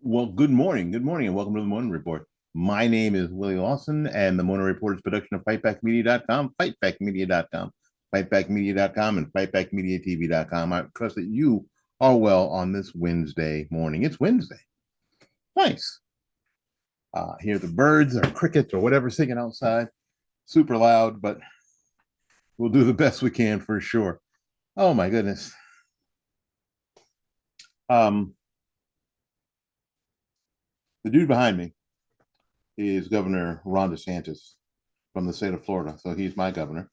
Well, good morning. Good morning, and welcome to the Morning Report. My name is Willie Lawson, and the Morning Report is a production of fightbackmedia.com, fightbackmedia.com, fightbackmedia.com, and fightbackmediatv.com. I trust that you are well on this Wednesday morning. It's Wednesday. Nice. Hear the birds or crickets or whatever singing outside. Super loud, but we'll do the best we can for sure. Oh, my goodness. Um, the dude behind me is Governor Ron DeSantis from the state of Florida. So he's my governor.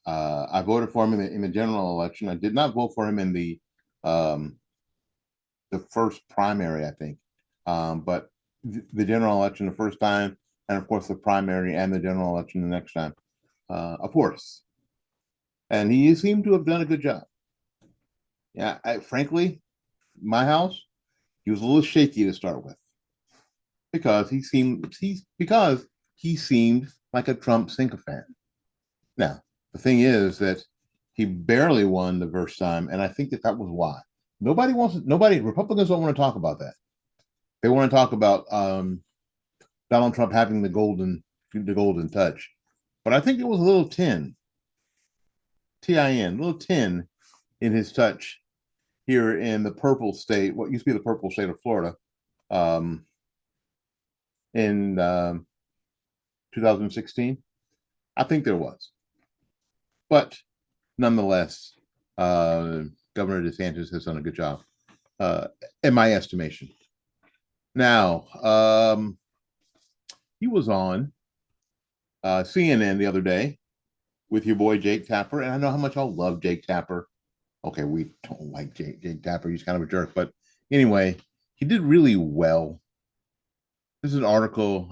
I voted for him in the general election. I did not vote for him in um, the first primary, I think, but the general election the first time, and of course the primary and the general election the next time, of course. And he seemed to have done a good job. Yeah, frankly, my house, he was a little shaky to start with because he seemed like a Trump sycophant. Now, the thing is that he barely won the first time, and I think that was why. Republicans don't want to talk about that. They want to talk about Donald Trump having the golden touch. But I think it was a little TIN, a little tin in his touch here in the purple state, what used to be the purple state of Florida, um, in 2016. I think there was. But nonetheless, Governor DeSantis has done a good job, uh, in my estimation. Now, he was on CNN the other day with your boy Jake Tapper, and I know how much I'll love Jake Tapper. Okay, we don't like Jake Tapper; he's kind of a jerk, but anyway, he did really well. This is an article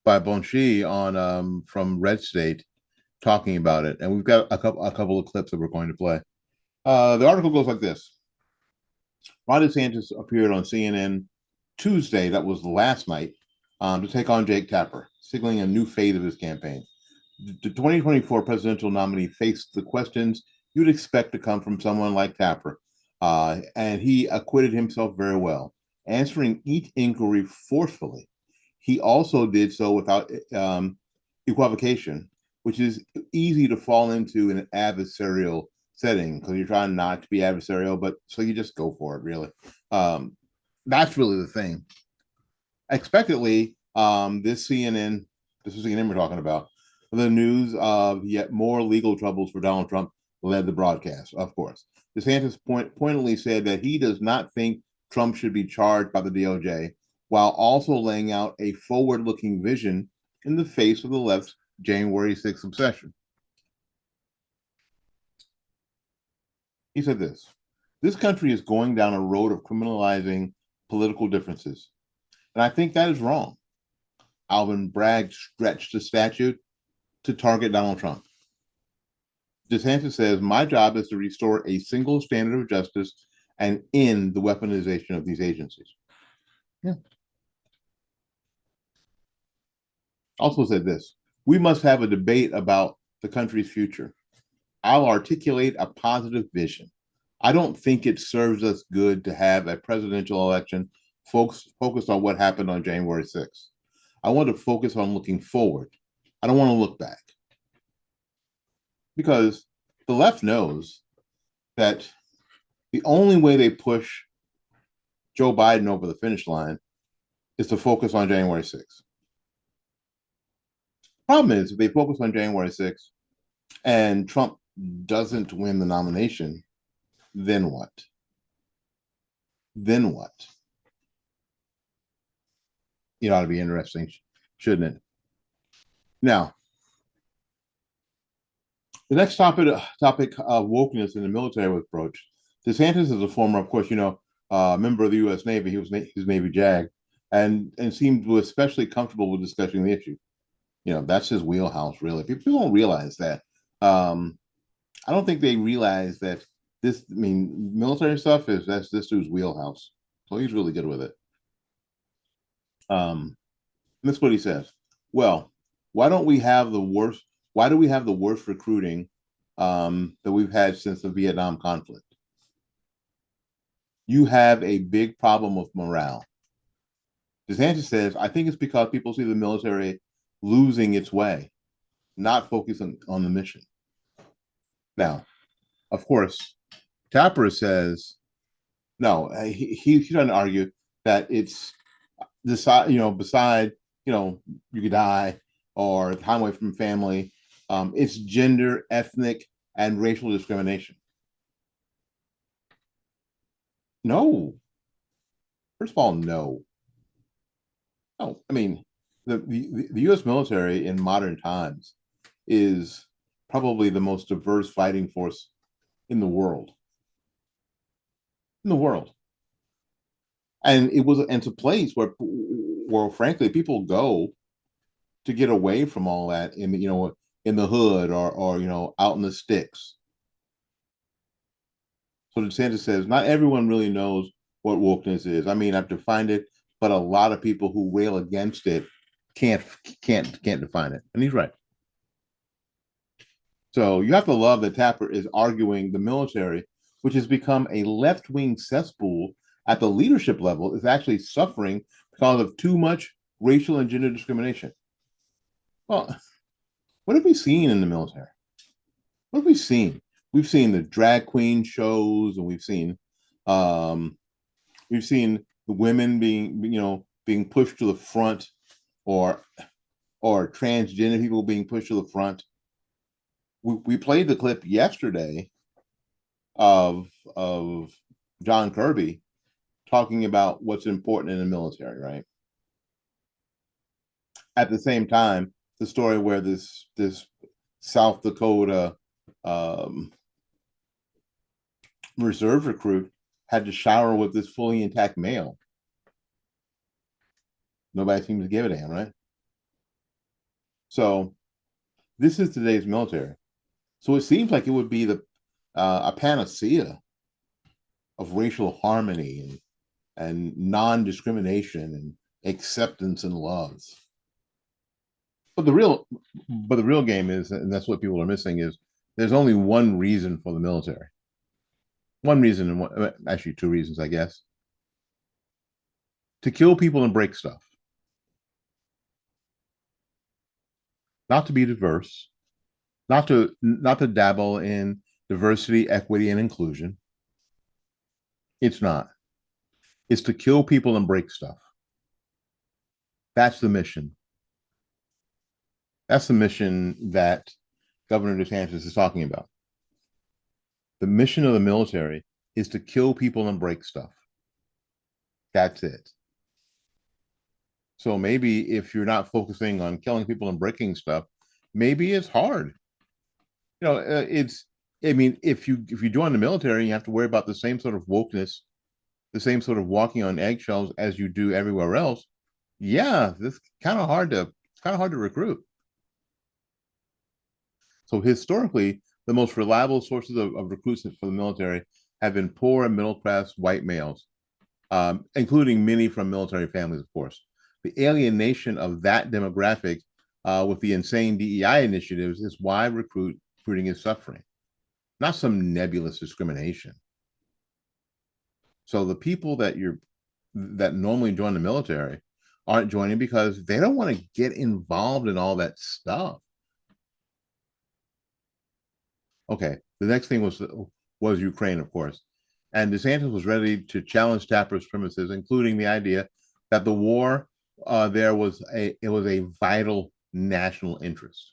by Bonchi on from Red State talking about it, and we've got a couple of clips that we're going to play. The article goes like this: Ron DeSantis appeared on CNN Tuesday, that was last night, to take on Jake Tapper, signaling a new phase of his campaign. The 2024 presidential nominee faced the questions you'd expect to come from someone like Tapper, and he acquitted himself very well, answering each inquiry forcefully. He also did so without equivocation, which is easy to fall into in an adversarial setting because you're trying not to be adversarial, but so you just go for it, really. That's really the thing. Expectedly, this is CNN we're talking about, the news of yet more legal troubles for Donald Trump led the broadcast, of course. DeSantis pointedly said that he does not think Trump should be charged by the DOJ, while also laying out a forward-looking vision in the face of the left's January 6th obsession. He said this country is going down a road of criminalizing political differences. And I think that is wrong. Alvin Bragg stretched the statute to target Donald Trump. DeSantis says, my job is to restore a single standard of justice and end the weaponization of these agencies. Yeah. Also said this: we must have a debate about the country's future. I'll articulate a positive vision. I don't think it serves us good to have a presidential election focused on what happened on January 6th. I want to focus on looking forward. I don't want to look back. Because the left knows that the only way they push Joe Biden over the finish line is to focus on January 6th. Problem is, if they focus on January 6th and Trump doesn't win the nomination, then what? Then what? It ought to be interesting, shouldn't it? Now, the next topic of wokeness in the military was broached. DeSantis is a former, of course, member of the U.S. Navy. He was his Navy JAG, and seemed especially comfortable with discussing the issue. That's his wheelhouse, really. People don't realize that. I don't think they realize that this. I mean, military stuff that's this dude's wheelhouse, so he's really good with it. That's what he says. Well, why don't we have the worst? Why do we have the worst recruiting that we've had since the Vietnam conflict? You have a big problem with morale. DeSantis says, I think it's because people see the military losing its way, not focusing on the mission. Now, of course, Tapper says, no, he's trying to argue that it's decide, beside, you could die or time away from family, it's gender, ethnic, and racial discrimination. No, first of all, no. Oh, I mean, the U.S. military in modern times is probably the most diverse fighting force in the world. In the world, and it's a place where frankly people go to get away from all that in the hood or out in the sticks. So DeSantis says not everyone really knows what wokeness is. I mean, I've defined it, but a lot of people who rail against it can't can't define it, and he's right. So you have to love that Tapper is arguing the military, which has become a left wing cesspool at the leadership level, is actually suffering because of too much racial and gender discrimination. Well, what have we seen in the military? What have we seen? We've seen the drag queen shows, and um, we've seen the women being pushed to the front, or transgender people being pushed to the front. We played the clip yesterday of John Kirby talking about what's important in the military, right? At the same time, the story where this South Dakota um, reserve recruit had to shower with this fully intact male. Nobody seems to give a damn, right? So this is today's military. So it seems like it would be a panacea of racial harmony and non-discrimination and acceptance and love. But the real game is, and that's what people are missing, is there's only one reason for the military. One reason, and actually two reasons, I guess. To kill people and break stuff, not to be diverse, not to dabble in diversity, equity, and inclusion. It's not. It's to kill people and break stuff. That's the mission. That's the mission that Governor DeSantis is talking about. The mission of the military is to kill people and break stuff. That's it. So maybe if you're not focusing on killing people and breaking stuff, maybe it's hard. It's. I mean, if you join the military, you have to worry about the same sort of wokeness, the same sort of walking on eggshells as you do everywhere else. Yeah, this kind of hard to recruit. So historically, the most reliable sources of recruits for the military have been poor and middle class white males, including many from military families, of course. The alienation of that demographic with the insane DEI initiatives is why recruiting is suffering, not some nebulous discrimination. So the people that normally join the military aren't joining because they don't want to get involved in all that stuff. Okay, the next thing was Ukraine, of course, and DeSantis was ready to challenge Tapper's premises, including the idea that the war there was a vital national interest.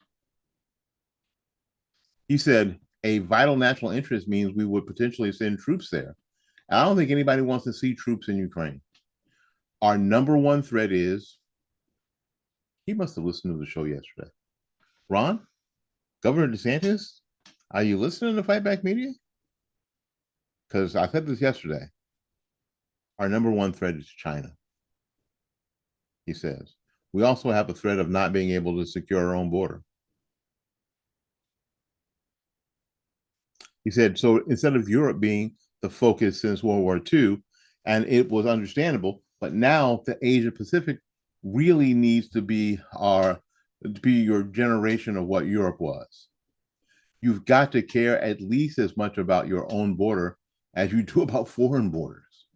He said a vital national interest means we would potentially send troops there. I don't think anybody wants to see troops in Ukraine. Our number one threat is, he must have listened to the show yesterday. Ron, Governor DeSantis, are you listening to Fight Back Media? Because I said this yesterday. Our number one threat is China, he says. We also have a threat of not being able to secure our own border. He said, so instead of Europe being the focus since World War II, and it was understandable, but now the Asia Pacific really needs to be your generation of what Europe was. You've got to care at least as much about your own border as you do about foreign borders.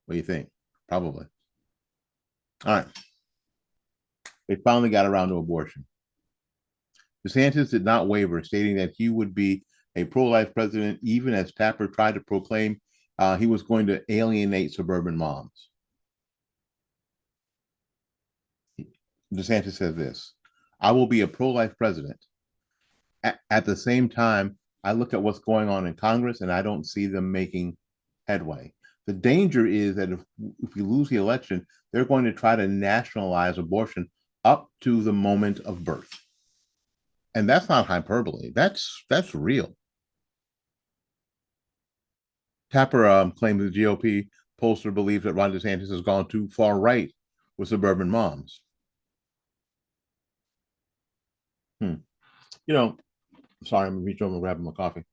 What do you think? Probably. All right. They finally got around to abortion. DeSantis did not waver, stating that he would be a pro-life president, even as Tapper tried to proclaim he was going to alienate suburban moms. DeSantis said this: "I will be a pro-life president. At the same time, I look at what's going on in Congress, and I don't see them making headway. The danger is that if we lose the election, they're going to try to nationalize abortion up to the moment of birth." And that's not hyperbole. That's real. Tapper claims the GOP pollster believes that Ron DeSantis has gone too far right with suburban moms. Hmm. You know, sorry, I'm gonna reach over and grab my coffee.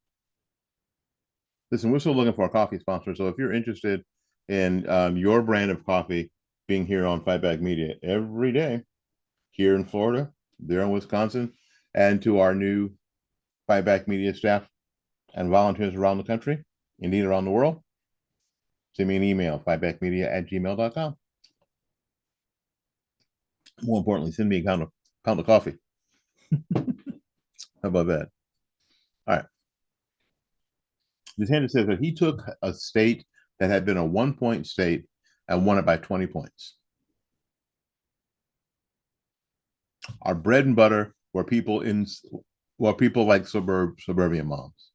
Listen, we're still looking for a coffee sponsor. So if you're interested in your brand of coffee being here on Fightback Media every day here in Florida, there in Wisconsin, and to our new Fightback Media staff and volunteers around the country, indeed around the world, send me an email, fightbackmedia@gmail.com. More importantly, send me a pound of coffee. How about that? All right. DeSantis says that he took a state that had been a 1-point state and won it by 20 points. Our bread and butter were people like suburban moms.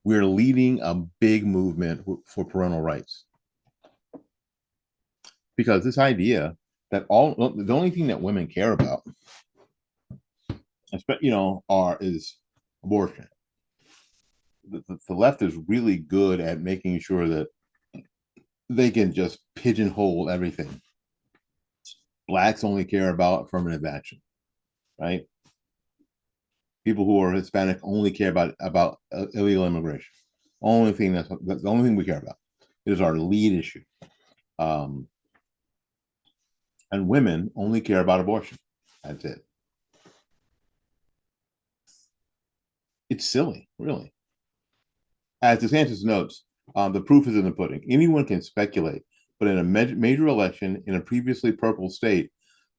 We're leading a big movement for parental rights, because this idea that the only thing that women care about, is abortion. The left is really good at making sure that they can just pigeonhole everything. Blacks only care about affirmative action, right? People who are Hispanic only care about illegal immigration. That's the only thing we care about. It is our lead issue. And women only care about abortion. That's it. It's silly, really. As DeSantis notes, the proof is in the pudding. Anyone can speculate, but in a major election in a previously purple state,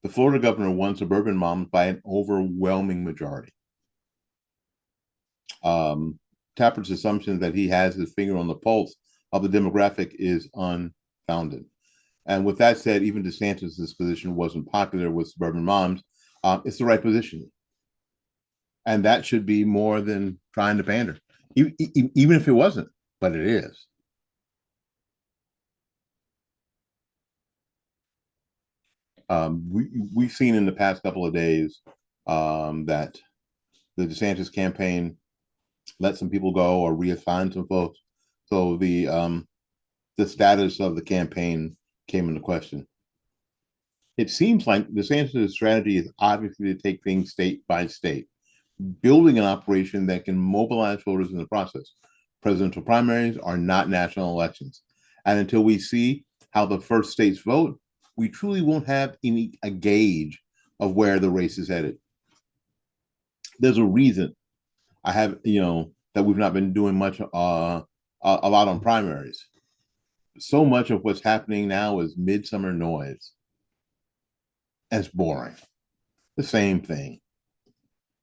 the Florida governor won suburban moms by an overwhelming majority. Tapper's assumption that he has his finger on the pulse of the demographic is unfounded. And with that said, even DeSantis' position wasn't popular with suburban moms. It's the right position. And that should be more than trying to pander, even if it wasn't, but it is. We've seen in the past couple of days that the DeSantis campaign let some people go or reassign some folks. So the status of the campaign came into question. It seems like DeSantis' strategy is obviously to take things state by state, building an operation that can mobilize voters in the process. Presidential primaries are not national elections. And until we see how the first states vote, we truly won't have a gauge of where the race is headed. There's a reason that we've not been doing much, a lot on primaries. So much of what's happening now is midsummer noise. And it's boring. The same thing.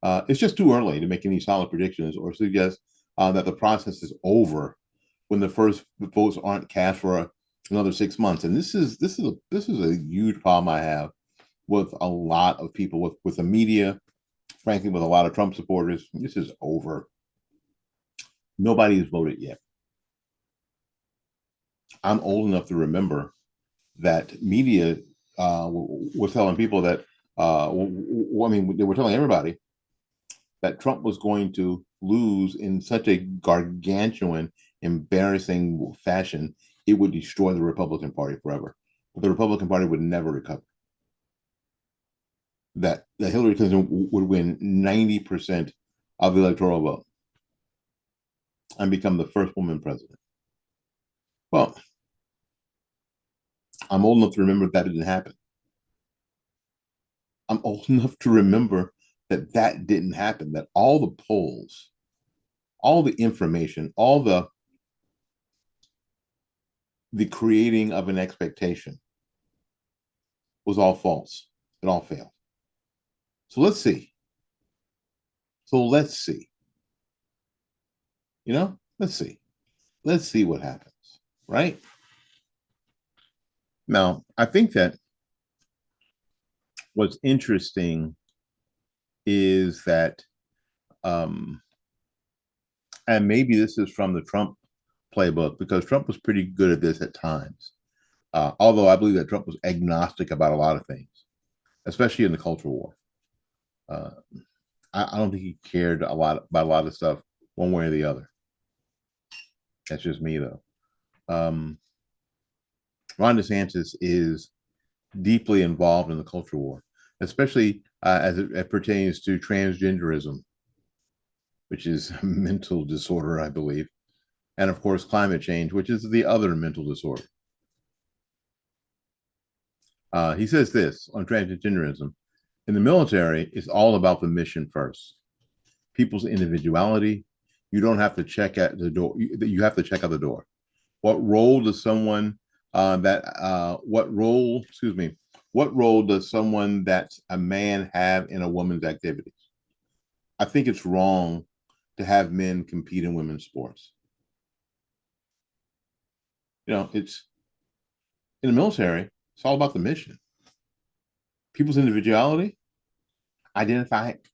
It's just too early to make any solid predictions or suggest that the process is over when the first votes aren't cast for another 6 months. And this is a huge problem I have with a lot of people, with the media, frankly, with a lot of Trump supporters. This is over. Nobody has voted yet. I'm old enough to remember that media was telling people that, they were telling everybody that Trump was going to lose in such a gargantuan, embarrassing fashion, it would destroy the Republican Party forever. But the Republican Party would never recover. That Hillary Clinton would win 90% of the electoral vote and become the first woman president. Well, I'm old enough to remember that didn't happen. I'm old enough to remember that didn't happen, that all the polls, all the information, all the the creating of an expectation was all false. It all failed. So let's see. So let's see. Let's see. Let's see what happens. Right now, I think that what's interesting is that, and maybe this is from the Trump playbook, because Trump was pretty good at this at times. Although I believe that Trump was agnostic about a lot of things, especially in the culture war. Uh, I don't think he cared a lot about a lot of stuff one way or the other. That's just me, though. Um, Ron DeSantis is deeply involved in the culture war, especially as it pertains to transgenderism, which is a mental disorder, I believe, and of course, climate change, which is the other mental disorder. He says this on transgenderism: in the military, it's all about the mission first, people's individuality. You don't have to check at the door. You have to check out the door. What role does someone what role, excuse me, what role does someone that's a man have in a woman's activities? I think it's wrong to have men compete in women's sports. It's in the military, it's all about the mission. People's individuality, identify it,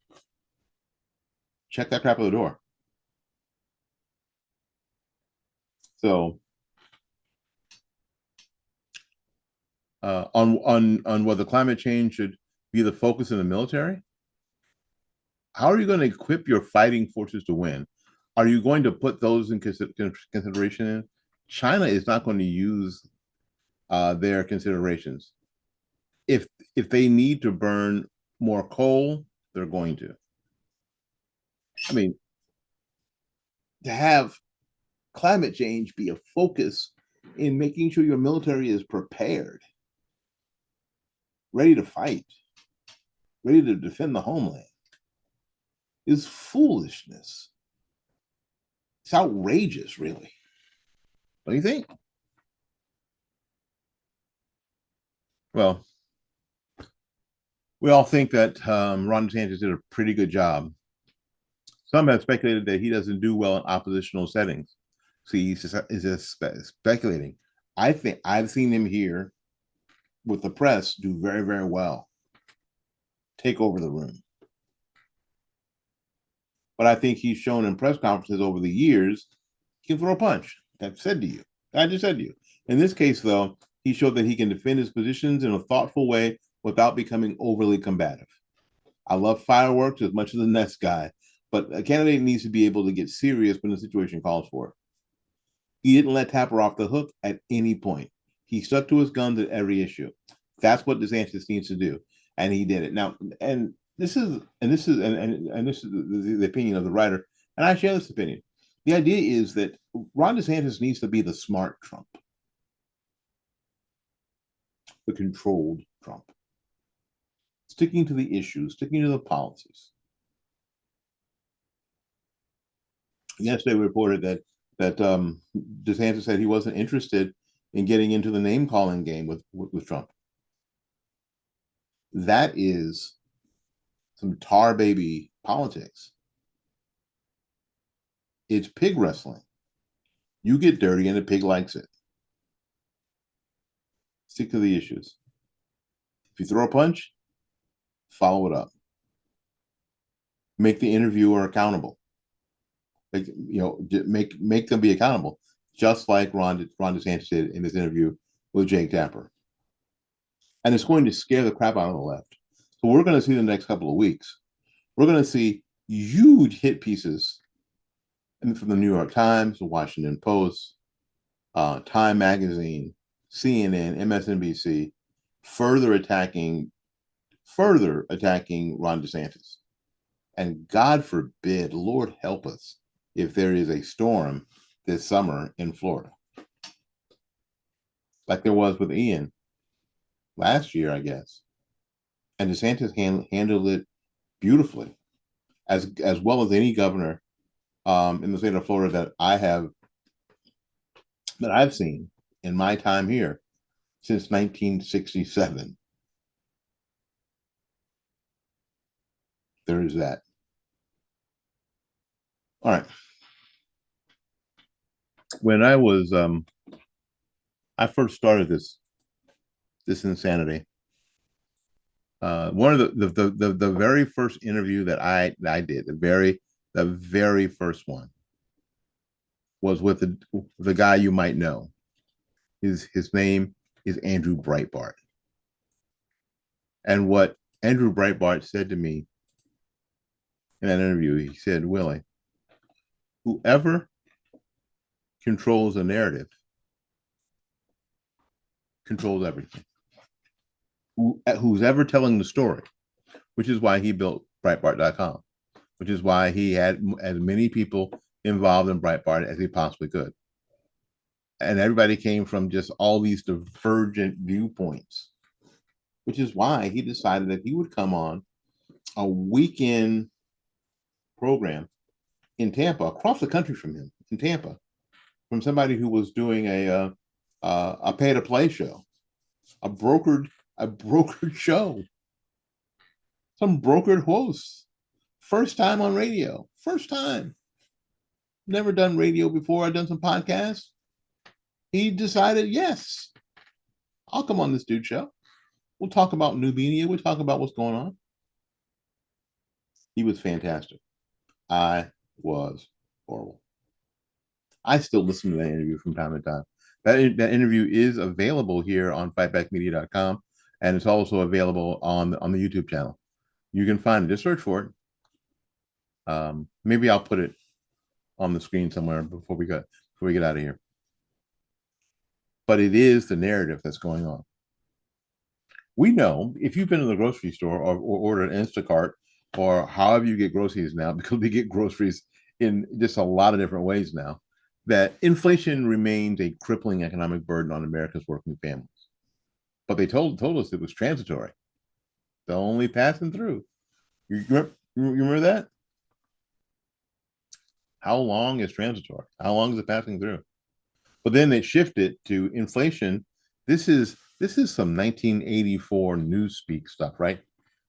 check that crap at the door. So on whether climate change should be the focus in the military, how are you going to equip your fighting forces to win? Are you going to put those in consideration? In China is not going to use their considerations. If they need to burn more coal, they're going to. I mean, to have climate change be a focus in making sure your military is prepared, ready to fight, ready to defend the homeland, is foolishness. It's outrageous, really. Don't you think? Well, we all think that Ron DeSantis did a pretty good job. Some have speculated that he doesn't do well in oppositional settings. See, he's just speculating. I think I've seen him here with the press do very, very well, take over the room. But I think he's shown in press conferences over the years he can throw a punch. I've said to you. I just said to you. In this case, though, he showed that he can defend his positions in a thoughtful way without becoming overly combative. I love fireworks as much as the next guy, but a candidate needs to be able to get serious when the situation calls for it. He didn't let Tapper off the hook at any point. He stuck to his guns at every issue. That's what DeSantis needs to do, and he did it. Now, and this is the opinion of the writer, and I share this opinion. The idea is that Ron DeSantis needs to be the smart Trump, the controlled Trump, sticking to the issues, sticking to the policies. Yesterday, we reported that DeSantis said he wasn't interested in getting into the name calling game with Trump. That is some tar baby politics. It's pig wrestling. You get dirty and the pig likes it. Stick to the issues. If you throw a punch, follow it up. Make the interviewer accountable. Make them be accountable, just like Ron DeSantis did in this interview with Jake Tapper. And it's going to scare the crap out of the left. So we're going to see the next couple of weeks. We're going to see huge hit pieces from the New York Times, the Washington Post, Time Magazine, CNN, MSNBC, further attacking Ron DeSantis. And God forbid, Lord help us, if there is a storm this summer in Florida, like there was with Ian last year, I guess. And DeSantis handled it beautifully, as well as any governor in the state of Florida that I've seen. in my time here since 1967. There is that. All right. When I first started this insanity. One of the very first interview that I did, the very first one was with the guy you might know. His name is Andrew Breitbart. And what Andrew Breitbart said to me in that interview, he said, Willie, whoever controls a narrative controls everything. Who's ever telling the story, which is why he built Breitbart.com, which is why he had as many people involved in Breitbart as he possibly could. And everybody came from just all these divergent viewpoints, which is why he decided that he would come on a weekend program in Tampa, across the country from him, in Tampa, from somebody who was doing a pay to play show, a brokered show, some brokered hosts, first time on radio, first time, never done radio before. I've done some podcasts. He decided, yes, I'll come on this dude show. We'll talk about new media. We'll talk about what's going on. He was fantastic. I was horrible. I still listen to that interview from time to time. That interview is available here on fightbackmedia.com, and it's also available on the YouTube channel. You can find it. Just search for it. Maybe I'll put it on the screen somewhere before we get out of here. But it is the narrative that's going on. We know if you've been to the grocery store or ordered Instacart or however you get groceries now, because we get groceries in just a lot of different ways now, that inflation remains a crippling economic burden on America's working families. But they told us it was transitory. They're only passing through. You remember that? How long is transitory? How long is it passing through? But then they shifted to inflation. This is some 1984 newspeak stuff, right?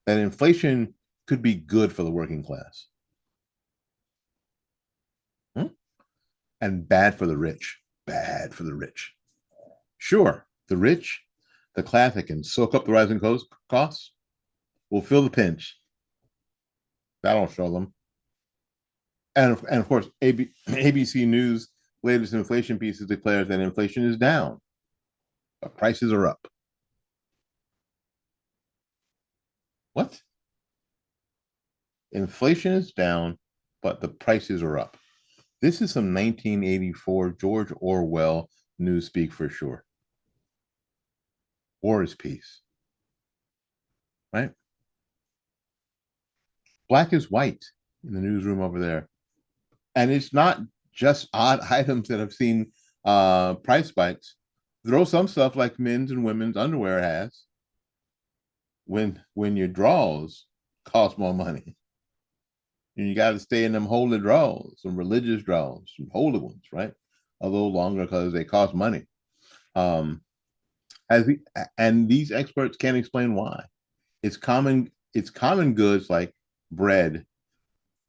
That inflation could be good for the working class. And bad for the rich. Bad for the rich. Sure, the rich, the class that can soak up the rising costs, will feel the pinch. That'll show them. And of course, ABC News latest inflation pieces declares that inflation is down, but prices are up. What? Inflation is down, but the prices are up. This is some 1984 George Orwell newspeak for sure. War is peace, right? Black is white in the newsroom over there. And it's not just odd items that have seen price spikes. Throw some stuff like men's and women's underwear has. When your drawers cost more money, and you got to stay in them holy drawers, some religious drawers, some holy ones, right? A little longer because they cost money. And these experts can't explain why. It's common goods like bread,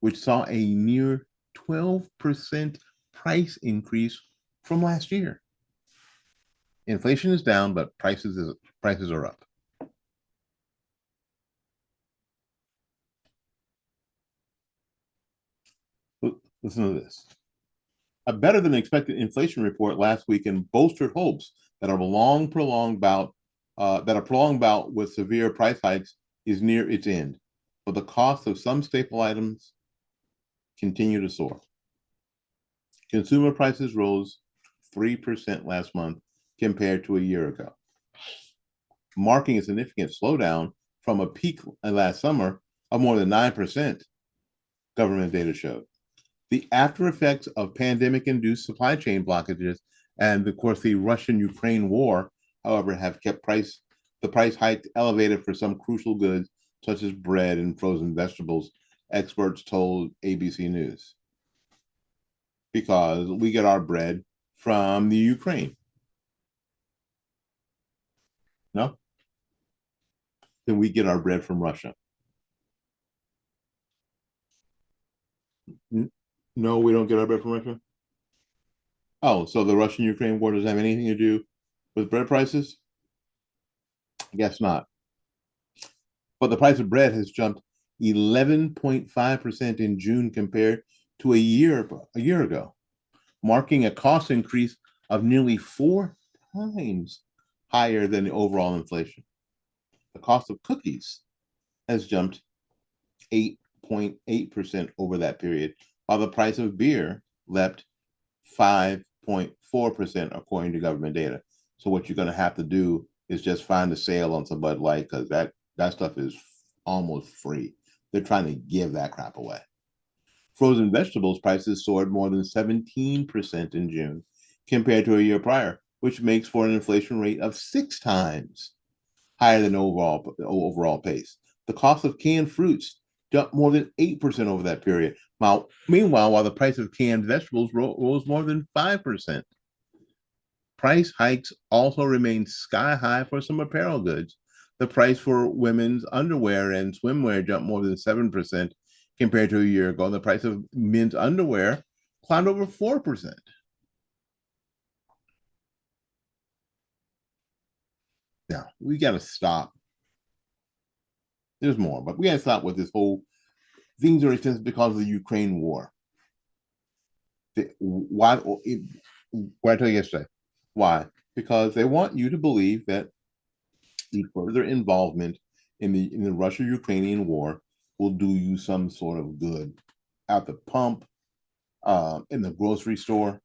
which saw a near 12% price increase from last year. Inflation is down, but prices are up. Listen to this. A better than expected inflation report last weekend bolstered hopes that a prolonged bout with severe price hikes is near its end, but the cost of some staple items continue to soar. Consumer prices rose 3% last month compared to a year ago, marking a significant slowdown from a peak last summer of more than 9%, government data showed. The after effects of pandemic-induced supply chain blockages and, of course, the Russian-Ukraine war, however, have kept the price hike elevated for some crucial goods such as bread and frozen vegetables, experts told ABC News. Because we get our bread from the Ukraine. Then we get our bread from Russia. No, we don't get our bread from Russia. Oh, so the Russian-Ukraine war doesn't have anything to do with bread prices? I guess not. But the price of bread has jumped 11.5% in June compared to a year ago, marking a cost increase of nearly 4 times higher than the overall inflation. The cost of cookies has jumped 8.8% over that period, while the price of beer leapt 5.4%, according to government data. So what you're going to have to do is just find a sale on some Bud Light, because that stuff is almost free. They're trying to give that crap away. Frozen vegetables prices soared more than 17% in June compared to a year prior, which makes for an inflation rate of 6 times higher than overall pace. The cost of canned fruits jumped more than 8% over that period. Meanwhile, while the price of canned vegetables rose more than 5%. Price hikes also remain sky high for some apparel goods. The price for women's underwear and swimwear jumped more than 7% compared to a year ago. And the price of men's underwear climbed over 4%. Now, we got to stop. There's more, but we got to stop with this whole things are expensive because of the Ukraine war. Why? What I told you yesterday. Why? Because they want you to believe that the further involvement in the Russia-Ukrainian war will do you some sort of good at the pump, in the grocery store,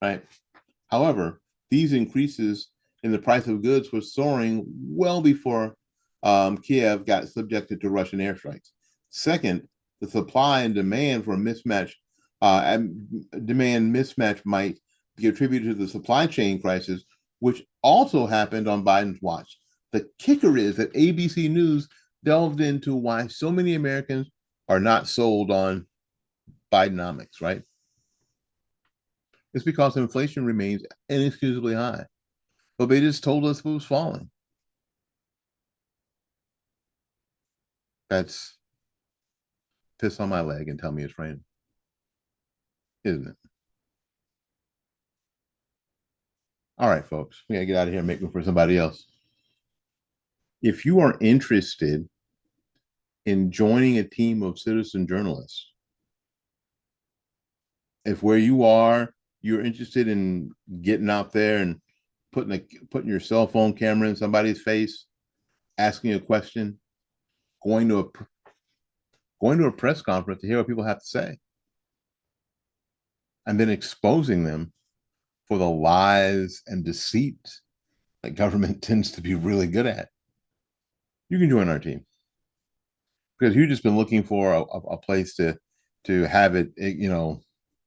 right? However, these increases in the price of goods were soaring well before Kiev got subjected to Russian airstrikes. Second, the supply and demand for demand mismatch might be attributed to the supply chain crisis, which also happened on Biden's watch. The kicker is that ABC News delved into why so many Americans are not sold on Bidenomics, right? It's because inflation remains inexcusably high. But they just told us it was falling. That's piss on my leg and tell me it's raining, isn't it? All right, folks, we gotta get out of here and make room for somebody else. If you are interested in joining a team of citizen journalists, if where you are, you're interested in getting out there and putting your cell phone camera in somebody's face, asking a question, going to a press conference to hear what people have to say, and then exposing them for the lies and deceit that government tends to be really good at, you can join our team, because you've just been looking for a place to have it,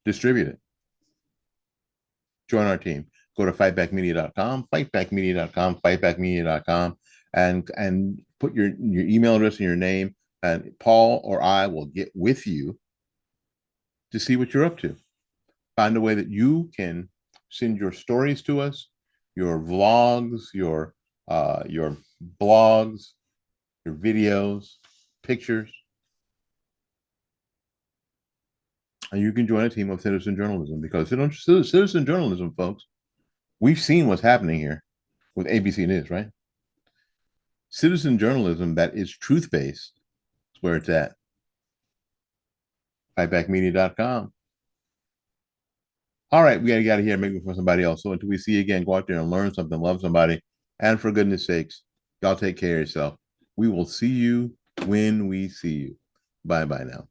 distributed. Join our team. Go to fightbackmedia.com, fightbackmedia.com, and put your email address and your name, and Paul or I will get with you to see what you're up to. Find a way that you can send your stories to us, your vlogs, your blogs, your videos, pictures, and you can join a team of citizen journalism, because citizen journalism, folks, we've seen what's happening here with ABC News, right? Citizen journalism that is truth-based is where it's at. Fightbackmedia.com. All right, we gotta get out of here and make it for somebody else. So until we see you again, go out there and learn something, love somebody, and for goodness sakes, y'all take care of yourself. We will see you when we see you. Bye-bye now.